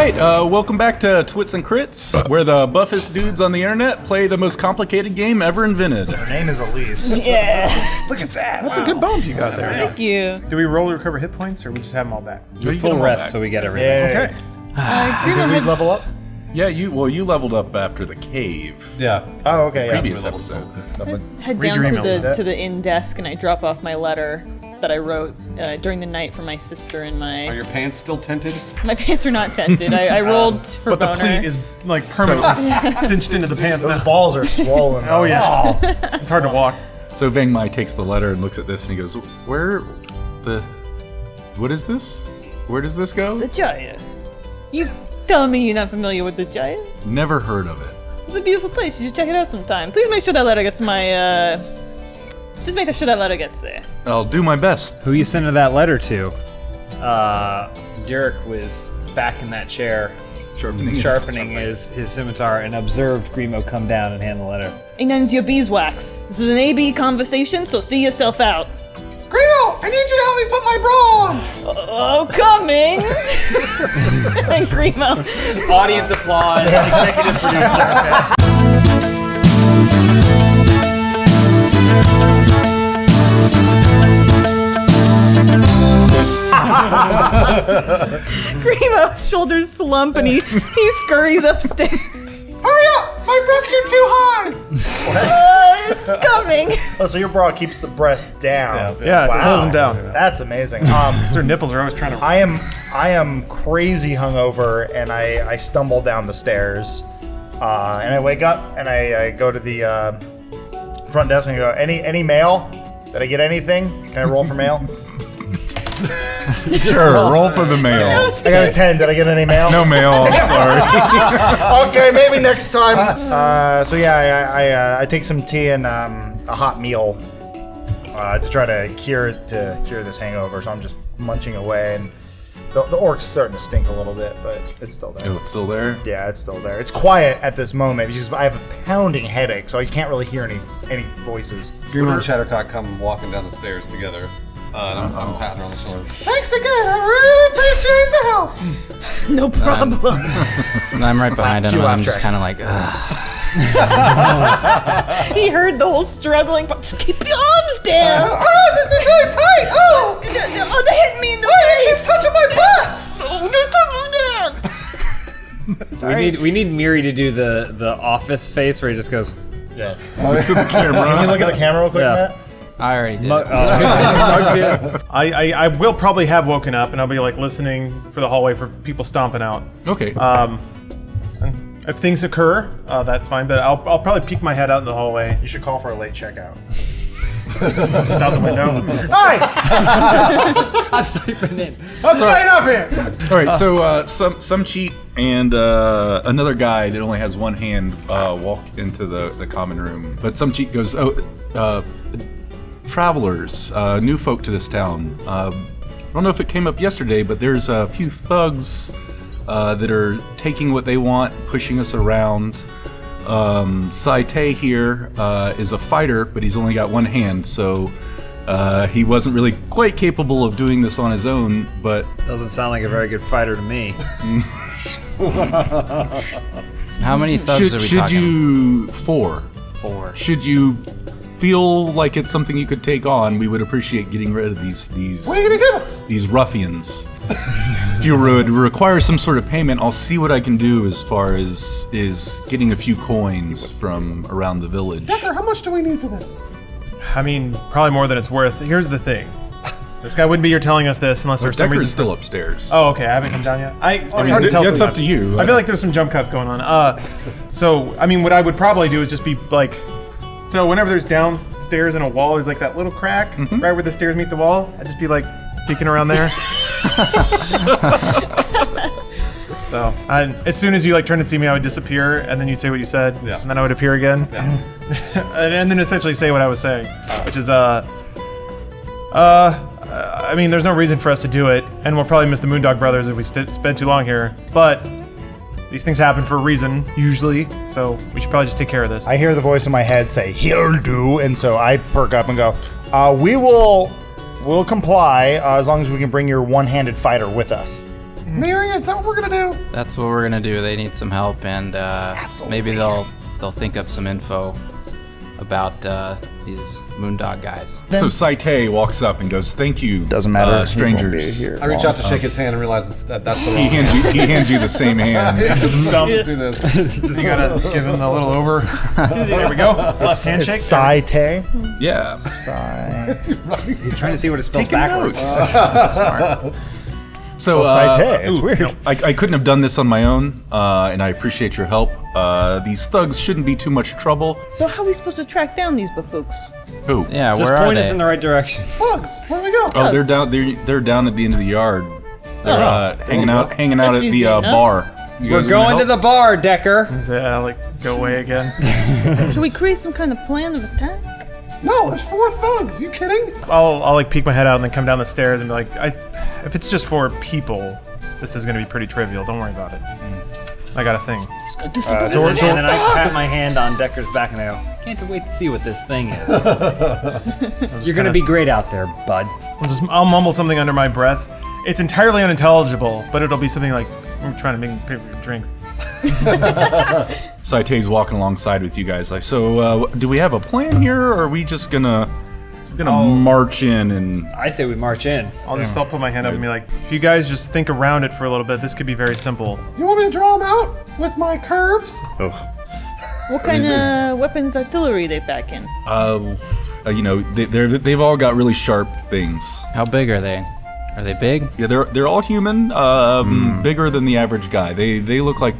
right, welcome back to Twits and Crits, where the buffest dudes on the internet play the most complicated game ever invented. Her name is Elise. Yeah. Look at that. That's a good bones you got there. Thank you. Do we roll to recover hit points, or we just have them all back? Do full rest, so we get everything. Yeah. Okay. Did we level up? Yeah, you leveled up after the cave. Yeah. Oh, okay. Yeah. Previous episode. I just head Read down your emails. to the inn desk and I drop off my letter that I wrote during the night for my sister and Are your pants still tinted? my pants are not tented. I rolled for But the boner. pleat is like permanently cinched into the pants Those now. balls are swollen. Oh yeah. It's hard to walk. So Vang Mai takes the letter and looks at this and he goes, what is this? Where does this go? The Jaya. You telling me you're not familiar with the Jaya? Never heard of it. It's a beautiful place. You should check it out sometime. Please make sure that letter gets to my, just make sure that letter gets there. I'll do my best. Who you sending that letter to? Derek was back in that chair, sharpening his scimitar, and observed Grimo come down and hand the letter. And then your beeswax. This is an A-B conversation, so see yourself out. Grimo, I need you to help me put my bra on. Oh, coming! And Grimo. Audience applause, executive producer. Grimo's shoulders slump and he scurries upstairs. Hurry up! My breasts are too high. It's coming. Oh, so your bra keeps the breast down. Yeah, it holds them down. That's amazing. Their nipples are always trying to. I am crazy hungover, and I stumble down the stairs, and I wake up, and I go to the front desk and I go, any mail? Did I get anything? Can I roll for mail? Sure, roll for the mail. I got a 10. Did I get any mail? No mail, I'm sorry. Okay, maybe next time. So yeah, I take some tea and a hot meal to try to cure this hangover. So I'm just munching away, and the orc's starting to stink a little bit, but it's still there. Oh, it's still there? Yeah, it's still there. It's quiet at this moment because I have a pounding headache, so I can't really hear any voices. Grimo and Shattercock come walking down the stairs together. And I'm patting her on the shoulder. Thanks again. I really appreciate the help. No problem. And I'm right behind him, and I'm just kind of like, He heard the whole struggling. Just keep your arms down. Oh, it's really tight. Oh, They hit me in the face. touching my butt. We need Miri to do the office face where he just goes. Yeah. Looks at the camera. Can you look at the camera real quick, Yeah. Matt? I already did. I will probably have woken up and I'll be like listening for the hallway for people stomping out. Okay. If things occur, that's fine. But I'll probably peek my head out in the hallway, You should call for a late checkout. just out the window. Hi! I'm sleeping in. I'm staying up here. All right, so some cheat and another guy that only has one hand walk into the common room. But some cheat goes, travelers, new folk to this town. I don't know if it came up yesterday, but there's a few thugs that are taking what they want, pushing us around. Saite here is a fighter, but he's only got one hand, so he wasn't really quite capable of doing this on his own, but... Doesn't sound like a very good fighter to me. How many thugs are we talking? Four. Should you feel like it's something you could take on, we would appreciate getting rid of these What are you gonna give us? these ruffians. If you would require some sort of payment, I'll see what I can do as far as getting a few coins from around the village. Decker, how much do we need for this? I mean, probably more than it's worth. Here's the thing. This guy wouldn't be here telling us this unless there's some Decker's reason. still upstairs. Oh, okay. I haven't come down yet. It's I mean, hard to tell. it's up to you. I feel like there's some jump cuts going on. So I mean, what I would probably do is just be like, so whenever there's downstairs in a wall, there's like that little crack right where the stairs meet the wall. I'd just be like peeking around there. So as soon as you like turn and see me, I would disappear, and then you'd say what you said, and then I would appear again, and then essentially say what I was saying, which is I mean, there's no reason for us to do it, and we'll probably miss the Moondog Brothers if we spend too long here, but these things happen for a reason, usually, so we should probably just take care of this. I hear the voice in my head say, "He'll do," and so I perk up and go, "We'll comply as long as we can bring your one-handed fighter with us." Mary, is that what we're gonna do? That's what we're gonna do. They need some help, and maybe they'll think up some info about these Moondog guys. So Saite walks up and goes, "Thank you, Doesn't matter. strangers." I reach out to shake his hand and realize that's the wrong He hands you the same hand. Don't do this. Just you gotta give him a little over. There we go. Left handshake. It's Saite. Yeah. He's trying to see what it spells backwards. Smart. So Saite. It's weird. I couldn't have done this on my own, and I appreciate your help. These thugs shouldn't be too much trouble. So how are we supposed to track down these bufooks? Who? Yeah, Just where are point they? us in the right direction. Bugs, where do we go? Oh, they're down. They're down at the end of the yard. They're hanging out That's at easy the enough. bar. You We're guys gonna going to help? the bar, Decker. Yeah, like go away again. Should we create some kind of plan of attack? No, there's 4 thugs. You kidding? I'll like peek my head out and then come down the stairs and be like, if it's just for people, this is gonna be pretty trivial. Don't worry about it. I got a thing. And then I pat my hand on Decker's back and I go, can't wait to see what this thing is. You're gonna be great out there, bud. I'll mumble something under my breath. It's entirely unintelligible, but it'll be something like, I'm trying to make paper drinks. Saite's walking alongside with you guys. Like, so do we have a plan here, or are we just gonna march in and? I say we march in. I'll put my hand up and be like, if you guys just think around it for a little bit, this could be very simple. You want me to draw them out with my curves? What kind of weapons, artillery they pack in? You know, they've all got really sharp things. How big are they? Are they big? Yeah, they're all human, bigger than the average guy. They look like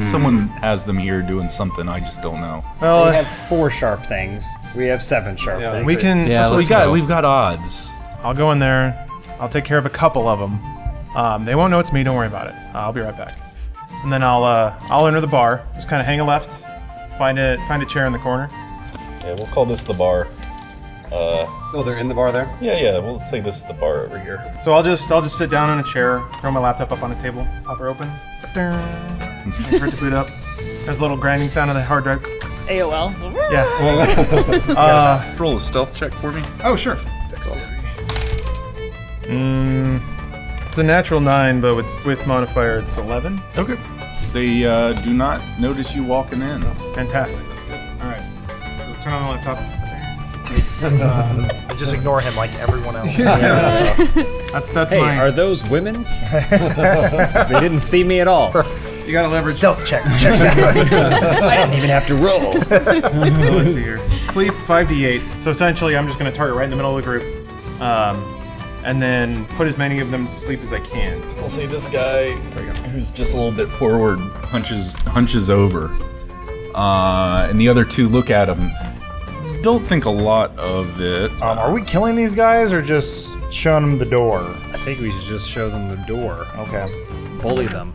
someone has them here doing something. I just don't know. Well, We have 4 sharp things. We have 7 sharp things. we can. Yeah, let's We've got odds. I'll go in there. I'll take care of a couple of them. They won't know it's me. Don't worry about it. I'll be right back. And then I'll enter the bar. Just kind of hang a left. Find a chair in the corner. Yeah, we'll call this the bar. Oh, they're in the bar there? Yeah, we'll say this is the bar over here. So I'll just sit down in a chair, throw my laptop up on a table, pop her open, and for it to boot up. There's a little grinding sound of the hard drive. AOL. Yeah. Roll a stealth check for me. Oh sure. It's a natural 9, but with modifier it's 11. Okay. They do not notice you walking in. Fantastic. That's good. All right. So turn on the laptop. I just ignore him like everyone else. That's Hey, my. are those women? They didn't see me at all. You gotta leverage. Stealth check. Checks out. I didn't even have to roll. So let's see here. Sleep 5d8. So essentially, I'm just gonna target right in the middle of the group, and then put as many of them to sleep as I can. We'll say this guy, who's just a little bit forward, hunches over, and the other 2 look at him. Don't think a lot of it. Are we killing these guys or just showing them the door? I think we should just show them the door. Okay. Bully them.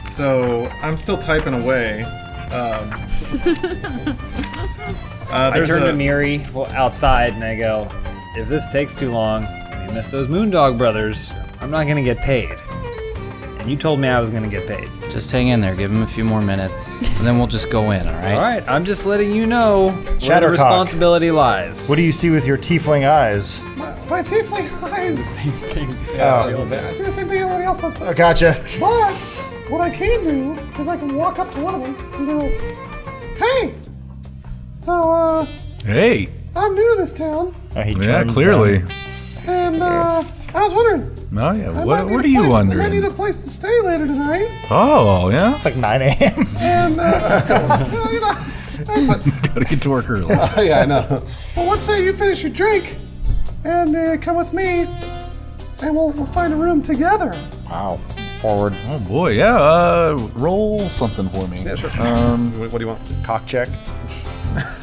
So I'm still typing away. I turn to Miri outside and I go, if this takes too long, and we miss those Moondog brothers, I'm not gonna get paid. And you told me I was gonna get paid. Just hang in there. Give them a few more minutes, and then we'll just go in. All right. All right, I'm just letting you know where the Shattercock. responsibility lies. What do you see with your tiefling eyes? My tiefling eyes. The same thing. Oh. I see the same thing everybody else does. I gotcha. But what I can do is I can walk up to one of them and go, "Hey, so Hey. I'm new to this town, He Yeah, turns clearly. them. and I was wondering, Oh yeah. I might What need are a you place- I might wondering? need a place to stay later tonight, Oh yeah. It's like 9 a.m. and well, you know, Gotta get to work early. Yeah, I know. well, let's say you finish your drink and come with me, and we'll find a room together." Wow. Forward. Oh boy, yeah. Roll something for me. Yeah, sure. What do you want? Cock check.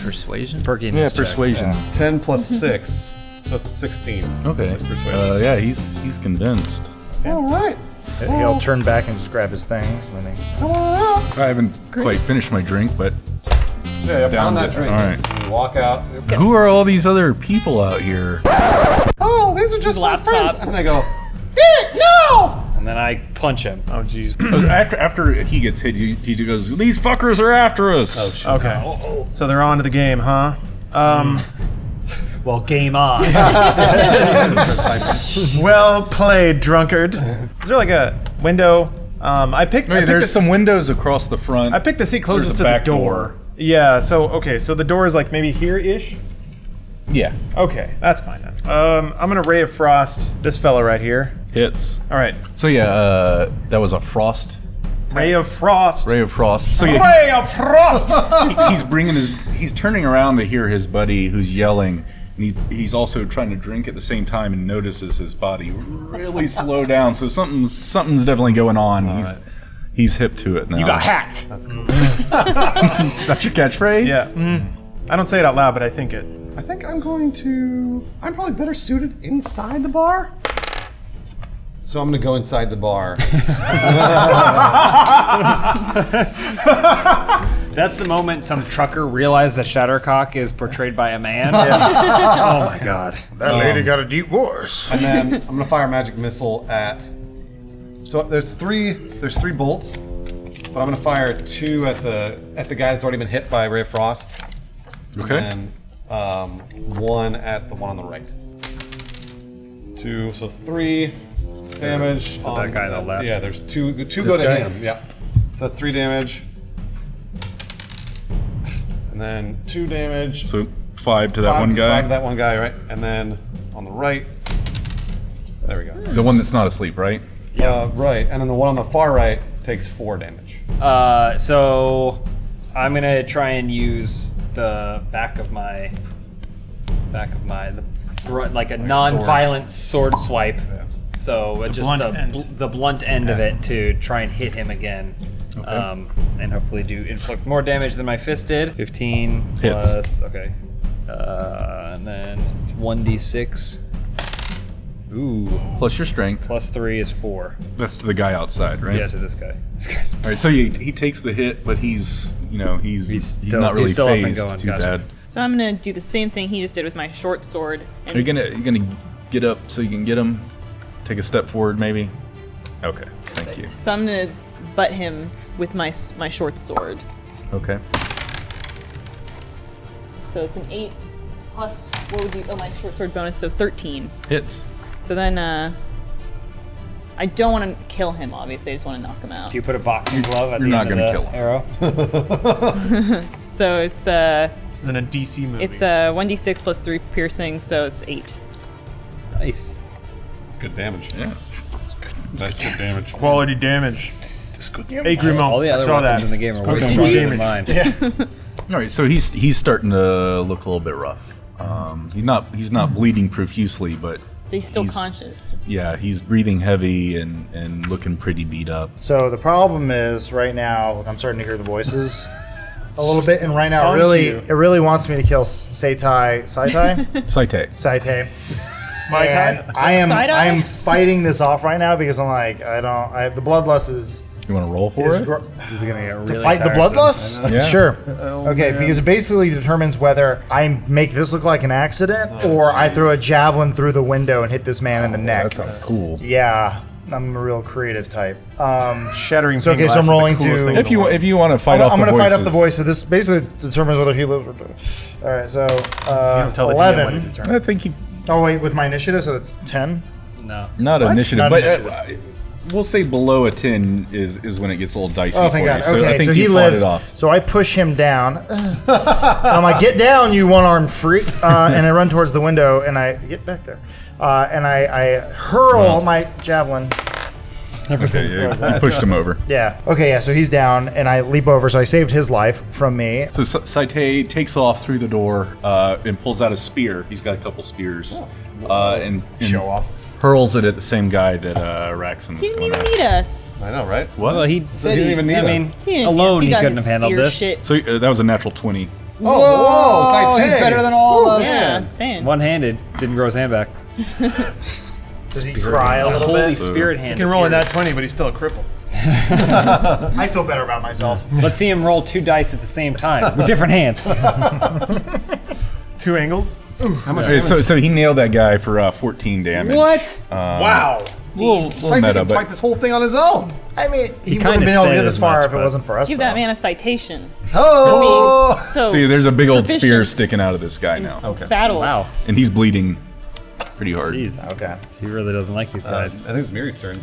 Persuasion. Perkiness check. Persuasion. 10 plus 6, so it's a 16. Okay. That's persuasion. Yeah, he's convinced. All right, He'll turn back and just grab his things. And then come on out. I haven't quite finished my drink, but Yeah, down pound that it. drink. All right. You walk out, Who are all these other people out here? Oh, these are just my friends. and I go, Dick, no! And then I punch him. Oh jeez. After he gets hit, he goes, "These fuckers are after us." Okay. So they're on to the game, huh? Well, game on. Well played, drunkard. Is there like a window? I picked There's some windows across the front. I picked the seat closest to the back door. Yeah, so the door is like maybe here-ish? Yeah. Okay, that's fine then. I'm gonna Ray of Frost this fella right here. Hits. Alright. So yeah, that was a frost. Ray of Frost. Ray of Frost. So yeah, Ray of Frost! he's turning around to hear his buddy who's yelling, and he's also trying to drink at the same time and notices his body really slow down. So something's definitely going on. He's hip to it now. You got hacked. That's cool. That's your catchphrase? Yeah. I don't say it out loud, but I think it. I think I'm probably better suited inside the bar. So I'm gonna go inside the bar. That's the moment some trucker realized that Shattercock is portrayed by a man. Oh my god. That lady got a deep voice. And then I'm gonna fire a magic missile at. So there's three bolts, but I'm gonna fire 2 at the guy that's already been hit by Ray of Frost. Okay. And 1 at the one on the right. 2, so 3 damage. So that guy on the left. Yeah, there's two go to guy? him. Yeah. So that's 3 damage. And then 2 damage. So 5 to that 5 one guy. 5 to that one guy, right? And then on the right. There we go. The one that's not asleep, right? Right. And then the one on the far right takes 4 damage. So I'm gonna try and use the back of my like a non-violent sword swipe. Yeah. So just the blunt end of it to try and hit him again. Okay. And hopefully inflict more damage than my fist did. 15 Hits. plus, okay. And then it's 1d6. Ooh. Plus your strength. Plus 3 is 4. That's to the guy outside, right? Yeah, to this guy. This guy's All right, so he takes the hit, but he's not really still up and phased going, too gotcha. bad. So I'm gonna do the same thing he just did with my short sword. Are you gonna get up so you can get him? Take a step forward, maybe. Okay, thank you. So I'm gonna butt him with my short sword. Okay. So it's an 8 plus what would be my short sword bonus? So 13. Hits. So then I don't want to kill him. Obviously, I just want to knock him out. Do you put a boxing glove at You're the not end of gonna the kill him. arrow? So it's This is in a DC movie. it's 1d6 plus 3 piercing, so it's 8. Nice. It's good damage. Yeah. That's good damage. quality damage. Hey, Grimo. All the other saw weapons that. in the game are way Good stronger damage. than mine. All right, so he's starting to look a little bit rough. He's not bleeding profusely, but But he's still conscious. yeah, he's breathing heavy and looking pretty beat up. So the problem is right now I'm starting to hear the voices a little bit, and right now Thank it really wants me to kill Saitai. Saite. My And time. I Side-eye? am fighting this off right now because I'm like the bloodlust is. You want to roll for it? He's gonna get really To fight the tiresome. bloodlust? Yeah. Sure. Okay, because it basically determines whether I make this look like an accident or I throw a javelin through the window and hit this man in the neck. That sounds cool. Yeah, I'm a real creative type. Shattering. So, okay, so I'm rolling to- If you want to fight off I'm the going to fight voices. off the voice. So this basically determines whether he lives or dies. All right, so don't tell the DM what 11. he determines. I think he Oh wait, with my initiative, so that's 10. No. not What? initiative, Not but initiative. we'll say below a 10 is when it gets a little dicey Oh, for thank you. God. So I Okay, think so you he fought lives. it off. So I push him down. And I'm like, get down, you one-armed freak! And I run towards the window, and I get back there, and I hurl my javelin. Okay, yeah, you pushed him over. Yeah. Okay. Yeah. So he's down, and I leap over. So I saved his life from me. So Saite takes off through the door and pulls out a spear. He's got a couple spears. And Show off. hurls it at the same guy that Raxon He was didn't going even at. need us. I know, right? What? Well, he said didn't even need I mean, us. He didn't alone need us. he got couldn't his have handled spear this. Shit. So that was a natural 20. Oh, whoa! He's Saite. better than all of us. Yeah, I'm saying. One-handed, didn't grow his hand back. Does he cry a little Holy bit? spirit hand. He can roll a nat appears. 20, but he's still a cripple. I feel better about myself. Let's see him roll 2 dice at the same time with different hands. 2 angles. How much? Okay, so he nailed that guy for 14 damage. What? Wow. Little Saito meta, can fight but this whole thing on his own. I mean, he kinda wouldn't have been able to said get as this far much, if it but- wasn't for us. Give though. that man a citation. Oh! So see, there's a big old spear proficient sticking out of this guy now, Okay. battle. Wow. and he's bleeding pretty hard. Jeez. Okay. He really doesn't like these guys. I think it's Miri's turn.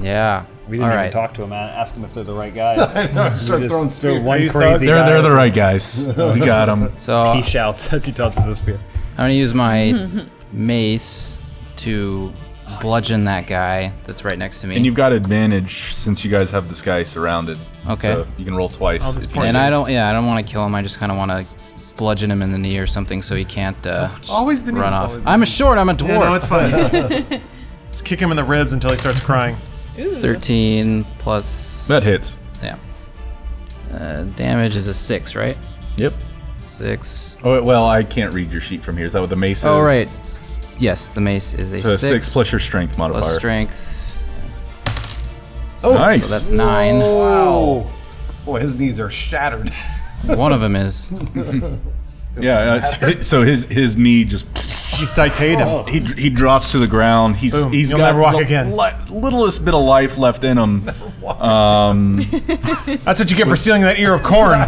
Yeah. We didn't All even right. talk to him, ask him if they're the right guys. I know. Start You throwing just throw spears. one crazy guy. They're the right guys. We got him. So He shouts as he tosses a spear. I'm gonna use my mace to bludgeon that guy that's right next to me. And you've got advantage since you guys have this guy surrounded. Okay. So you can roll twice. this if you point. and need. I don't want to kill him. I just kind of want to bludgeon him in the knee or something so he can't Always the knee. run It's off. always I'm a short. I'm a dwarf. Yeah, no, it's fine. Just kick him in the ribs until he starts crying. 13 plus. That hits. Yeah. Damage is a 6, right? Yep. 6. Oh well, I can't read your sheet from here. Is that what the mace is? Oh right. Yes, the mace is a So 6 6 plus your strength modifier. plus strength. Oh, nice. So that's 9. Wow. Boy, his knees are shattered. One of them is. Yeah. So his knee just You citate him. he drops to the ground. He's Boom. he's You'll got never walk the again. littlest bit of life left in him. That's what you get for stealing that ear of corn. All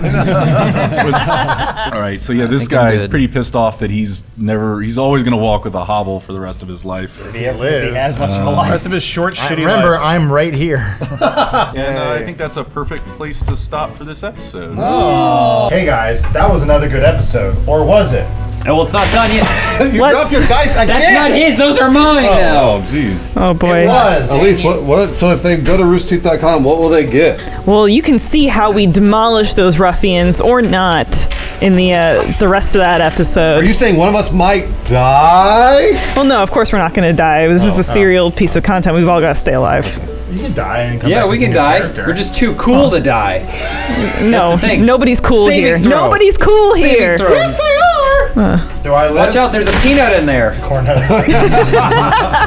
right. So yeah, this think I'm guy is good. pretty pissed off that he's always gonna walk with a hobble for the rest of his life. If he lives. much of a the life. rest of his short, shitty Remember, life. I'm right here. And I think that's a perfect place to stop for this episode. Hey guys, that was another good episode, or was it? Well, it's not done yet. You Let's- dropped your dice again. That's not his. Those are mine now. Oh jeez. Oh boy. It was. Elise, what? So if they go to roosterteeth.com, what will they get? Well, you can see how we demolish those ruffians or not in the rest of that Are episode. you saying one of us might die? Well, no, of course we're not going to die. This is a serial piece of content. We've all got to stay alive. You can die and come Yeah, back we as a can new die. character. We're just too cool to die. No, the thing. nobody's cool Saving here. throw. Nobody's cool here. Throw. Yes, they are. Do I live? Watch out, there's a peanut in there. Cornhusk.